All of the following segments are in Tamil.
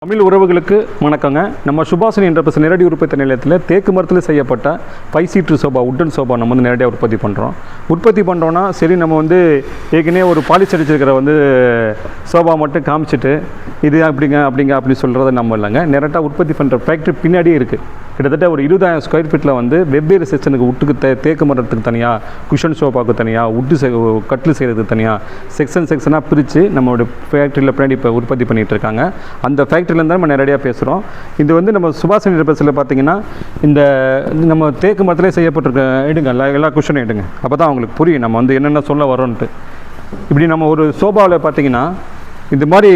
தமிழ் உறவுகளுக்கு வணக்கங்க. நம்ம சுபாஷினி என்டர்பிரைஸ் நேரடி உற்பத்தி நிலையத்தில் தேக்கு மரத்தில் செய்யப்பட்ட 5 சீட்டு சோபா, உட்டன் சோபா நம்ம வந்து நேரடியாக உற்பத்தி பண்ணுறோன்னா சரி, நம்ம வந்து ஏற்கனவே ஒரு பாலிஷ் அடிச்சிருக்கிற சோபா மட்டும் காமிச்சிட்டு இது அப்படின்னு சொல்கிறத நம்ம இல்லைங்க. நேரடியாக உற்பத்தி பண்ணுற ஃபேக்ட்ரி பின்னாடியே இருக்குது. கிட்டத்தட்ட ஒரு 20,000 ஸ்கொயர் ஃபீட்டில் வெவ்வேறு செக்ஷனுக்கு உட்டுக்கு தேக்கு மரத்துக்கு தனியாக, குஷன் சோபாவுக்கு தனியாக, கட்டில் செய்கிறதுக்கு தனியாக செக்ஷனாக பிரித்து நம்மளோட ஃபேக்ட்ரியில் பின்னாடி இப்போ உற்பத்தி பண்ணிகிட்டு இருக்காங்க. அந்த ஃபேக்ட்ரியிலேருந்து நம்ம நேரடியாக பேசுகிறோம். இது நம்ம சுபாஷினி என்டர்பிரைஸில் பார்த்தீங்கன்னா இந்த நம்ம தேக்கு மரத்திலே செய்யப்பட்டிருக்க எடுங்க, எல்லா குஷனும் எடுங்க. அப்போ தான் அவங்களுக்கு புரியும் நம்ம என்னென்ன சொல்ல வரோன்ட்டு. இப்படி நம்ம ஒரு சோபாவில் பார்த்தீங்கன்னா இந்த மாதிரி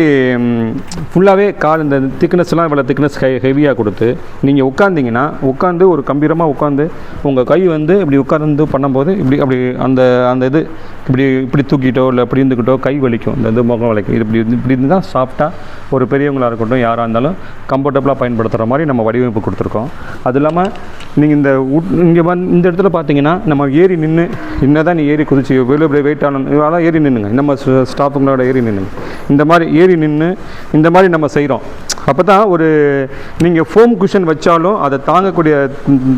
ஃபுல்லாகவே இந்த திக்னஸ்லாம் இவ்வளோ திக்னஸ் ஹெவியாக கொடுத்து நீங்கள் உட்காந்து ஒரு கம்பீரமாக உட்காந்து உங்கள் கை இப்படி உட்கார்ந்து பண்ணும்போது அப்படி அந்த இது இப்படி தூக்கிட்டோ இல்லை இப்படி இருந்துக்கிட்டோ கை வலிக்கும், இந்த முகம் வலிக்கும். இப்படி இருந்தால் சாஃப்டாக ஒரு பெரியவங்களாக இருக்கட்டும், யாராக இருந்தாலும் கம்ஃபர்டபுளாக பயன்படுத்துகிற மாதிரி நம்ம வடிவமைப்பு கொடுத்துருக்கோம். அது இல்லாமல் நீங்கள் இந்த இடத்துல பார்த்தீங்கன்னா நம்ம ஏறி நின்று இன்னதான் நீ ஏறி குதிச்சு வெளியே வெயிட் ஆனோம் ஏறி நின்றுங்க, நம்ம ஸ்டாஃபுங்களோட ஏறி நின்றுங்க. இந்த மாதிரி ஏறி நின்று இந்த மாதிரி நம்ம செய்கிறோம். அப்போ தான் நீங்கள் ஃபோம் குஷன் வச்சாலும் அதை தாங்கக்கூடிய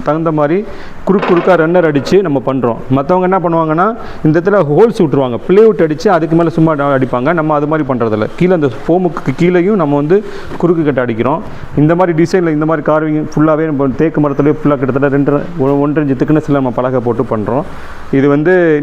தகுந்த மாதிரி குறுக்காக ரன்னர் அடித்து நம்ம பண்ணுறோம். மற்றவங்க என்ன பண்ணுவாங்கன்னா இந்த இடத்துல ஹோல்ஸ் விட்டுருவாங்க, பிளேவுட் அடித்து அதுக்கு மேலே சும்மா அடிப்பாங்க. நம்ம அது மாதிரி பண்ணுறதில்ல. கீழே அந்த ஃபோமுக்கு கீழேயும் நம்ம குறுக்கு கட்டை அடிக்கிறோம். இந்த மாதிரி டிசைனில் இந்த மாதிரி கார்விங் ஃபுல்லாகவே நம்ம தேக்கு மரத்துலேயே ஃபுல்லாக கிட்டத்தட்ட 1.5 இன்ச் திக்னஸில் நம்ம பலகை போட்டு பண்ணுறோம். இது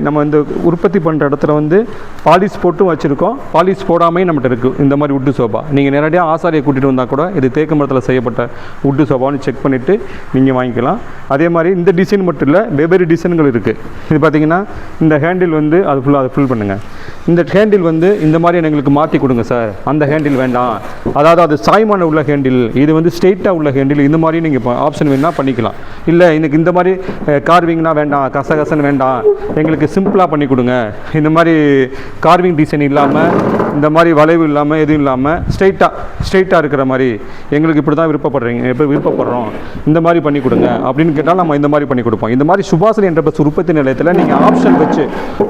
நம்ம இந்த உற்பத்தி பண்ணுற இடத்துல பாலிஷ் போட்டும் வச்சுருக்கோம், பாலிஷ் போடாமல் நம்மகிட்ட இருக்குது. இந்த மாதிரி உட்டு சோபா நீங்கள் நேரடியாக ஆசாரியை கூட்டிகிட்டு வந்தால் கூட இது தேக்கு மரத்தில் செய்யப்பட்ட உட்டு சோபான்னு செக் பண்ணிவிட்டு நீங்கள் வாங்கிக்கலாம். அதே மாதிரி இந்த டிசைன் மட்டும் இல்லை, வெவ்வேறு டிசைன்கள் இருக்குது. இது பார்த்தீங்கன்னா இந்த ஹேண்டில் அது ஃபுல்லாக ஃபில் பண்ணுங்கள். இந்த ஹேண்டில் இந்த மாதிரி எங்களுக்கு மாற்றி கொடுங்க சார், அந்த ஹேண்டில் வேண்டாம், அதாவது அது சாய்மான உள்ள ஹேண்டில், இது ஸ்ட்ரெயிட்டாக உள்ள ஹேண்டில், இந்த மாதிரி நீங்கள் ஆப்ஷன் வேணும்னா பண்ணிக்கலாம். இல்லை எனக்கு இந்த மாதிரி கார்விங்னா வேண்டாம், கசகசன்னு வேண்டாம், எங்களுக்கு சிம்பிளாக பண்ணி கொடுங்க, இந்த மாதிரி கார்விங் டிசைன் இல்லாமல், இந்த மாதிரி வளைவு இல்லாமல், எதுவும் இல்லாமல் ஸ்ட்ரெயிட்டாக இருக்கிற மாதிரி எங்களுக்கு இப்படி தான் விருப்பப்படுறோம், இந்த மாதிரி பண்ணி கொடுங்க அப்படின்னு கேட்டால் நம்ம இந்த மாதிரி பண்ணி கொடுப்போம். இந்த மாதிரி சுபாஷினி என்டர்பிரைஸ் உற்பத்தி நிலையத்தில் நீங்கள் ஆப்ஷன் வச்சு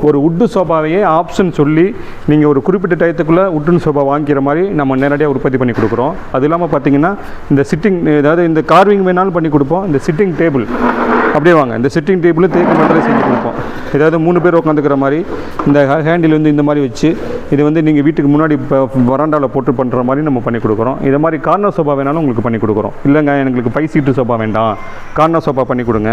ஒரு உட்டு சோபாவையே ஆப்ஷன் சொல்லி நீங்கள் ஒரு குறிப்பிட்ட டயத்துக்குள்ளே உட்டுன்னு சோபா வாங்கிக்கிற மாதிரி நம்ம நேரடியாக உற்பத்தி பண்ணி கொடுக்குறோம். அது இல்லாமல் பார்த்தீங்கன்னா இந்த சிட்டிங், அதாவது இந்த கார்விங் வேணாலும் பண்ணி கொடுப்போம். இந்த சிட்டிங் டேபிள் அப்படியே வாங்க, இந்த சிட்டிங் டேபிள் தேக்கு மரத்தில் செஞ்சு கொடுப்போம். ஏதாவது 3 பேர் உட்காந்துக்கிற மாதிரி இந்த ஹேண்டில் இந்த மாதிரி வச்சு இது நீங்கள் வீட்டுக்கு முன்னாடி வராண்டாவில் போட்டு பண்ணுற மாதிரி நம்ம பண்ணி கொடுக்குறோம். இதை மாதிரி கார்னர் சோபா வேணாலும் உங்களுக்கு பண்ணி கொடுக்குறோம். இல்லைங்க எங்களுக்கு 5 சீட்டு சோபா வேண்டாம், கார்னர் சோபா பண்ணி கொடுங்க,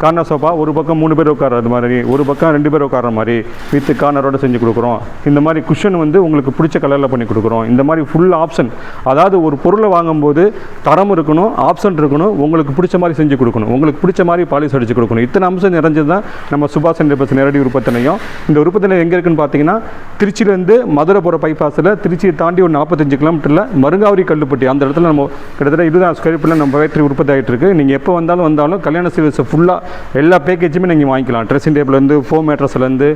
கார்னர் சோபா ஒரு பக்கம் 3 பேர் உட்கார்றது மாதிரி, ஒரு பக்கம் 2 பேர் உட்கார்ற மாதிரி வித் கார்னரோடு செஞ்சு கொடுக்குறோம். இந்த மாதிரி குஷன் உங்களுக்கு பிடிச்ச கலரில் பண்ணி கொடுக்குறோம். இந்த மாதிரி ஃபுல் ஆப்ஷன், அதாவது ஒரு பொருளை வாங்கும்போது தரம் இருக்கணும், ஆப்ஷன் இருக்கணும், உங்களுக்கு பிடிச்ச மாதிரி செஞ்சு கொடுக்கணும், உங்களுக்கு பிடிச்ச மாதிரி பாலிஷ் அடிச்சு கொடுக்கணும். இத்தனை அம்சம் நிறைஞ்சது தான் நம்ம சுபாஷினி என்டர்பிரைஸ் நேரடி உற்பத்தி நிலையம். இந்த உற்பத்தி நிலையம் எங்கே இருக்குன்னு பார்த்தீங்கன்னா திருச்சியிலேருந்து மதுரை போகிற பைபாஸில், திருச்சியை தாண்டி ஒரு 45 கிலோமீட்டரில் மருங்காவரி கல்லுப்பட்டி, அந்த இடத்துல நம்ம கிட்டத்தட்ட 20,000 ஸ்கொயர் ஃபீட்டில் நம்ம ஃபேக்ட்ரி உற்பத்தி ஆகிட்டு இருக்குது. நீங்கள் எப்போ வந்தாலும் கல்யாண சர்வீஸ் ஃபுல்லாக எல்லா பேக்கேஜுமே நீங்கள் வாங்கிக்கலாம். ட்ரெஸ்ஸிங் டேபிள்லேருந்து, ஃபோம் மேட்ரஸ்லேருந்து,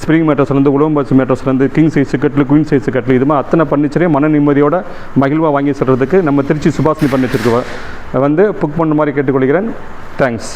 ஸ்ப்ரிங் மேட்ரஸ்லேருந்து, உலகம் பஸ் மேட்ரஸ்லேருந்து, கிங் சைஸ் கட்டில், குயின் சைஸ் கட்டில், இது மாதிரி அத்தனை ஃபர்னிச்சரையும் மன நிம்மதியோட மகிழ்வாக வாங்கி சொல்கிறதுக்கு நம்ம திருச்சி சுபாஷினி ஃபர்னிச்சருக்கு புக் பண்ணுற மாதிரி கேட்டுக்கொள்கிறேன். தேங்க்ஸ்.